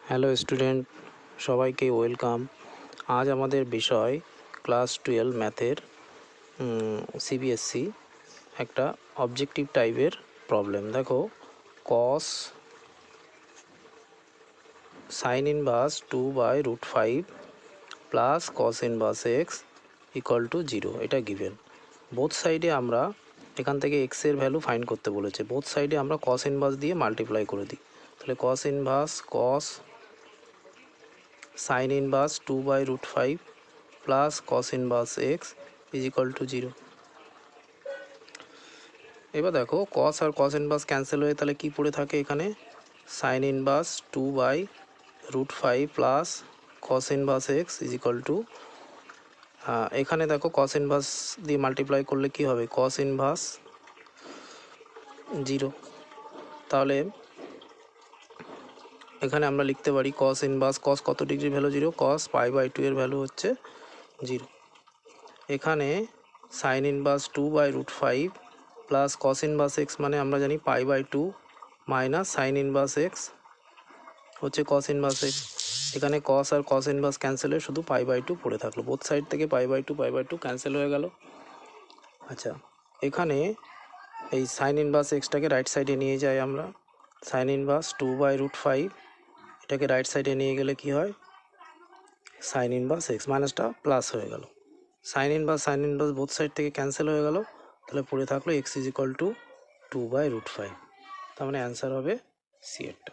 Hello student, সবাইকে welcome. আজ আমাদের বিষয় ক্লাস 12 ম্যাথের সিবিএসসি একটা অবজেক্টিভ টাইপের প্রবলেম। দেখো, কস sign inverse 2/√5 plus cos inverse x equal to 0, এটা গিভেন। বোথ সাইডে আমরা এখান থেকে এক্সের ভ্যালু ফাইন্ড করতে বলেছে। বোথ সাইডে আমরা কস ইনভার্স দিয়ে মাল্টিপ্লাই করে দিই। তাহলে cos inverse cos sign inverse 2/√5 plus cos inverse x is equal to 0। এবার দেখো, কস আর কস ইনভার্স ক্যান্সেল হয়ে তাহলে কি পড়ে থাকে এখানে? Sign inverse 2/√5 plus cos inverse x is equal to, এখানে দেখো কস ইনভার্স দিয়ে মাল্টিপ্লাই করলে কি হবে? Cos inverse 0। তাহলে এখানে আমরা লিখতে পারি কস ইনভার্স, কস কত ডিগ্রি ভ্যালু 0? কস π/2 এর ভ্যালু হচ্ছে 0। এখানে sign inverse 2/√5 plus cos inverse x মানে আমরা জানি π/2 মাইনাস সাইন ইনভার্স এক্স হচ্ছে কস ইনভার্স এক্স। এখানে কস আর কস ইনভার্স ক্যান্সেল হয়ে শুধু π/2 পড়ে থাকলো। বোথ সাইড থেকে π/2 ক্যান্সেল হয়ে গেল। আচ্ছা, এখানে এই সাইন ইনভার্স এক্সটাকে রাইট সাইডে নিয়ে যাই আমরা। সাইন ইনভার্স 2/√5 এটাকে রাইট সাইডে নিয়ে গেলে কি হয়? সাইন ইনভার্স এক্স মাইনাসটা প্লাস হয়ে গেল। সাইন ইনভার্স বোথ সাইড থেকে ক্যান্সেল হয়ে গেল। তাহলে পড়ে থাকলো এক্স ইজ ইকুয়াল টু 2/√5। তার মানে অ্যান্সার হবে সি এরটা।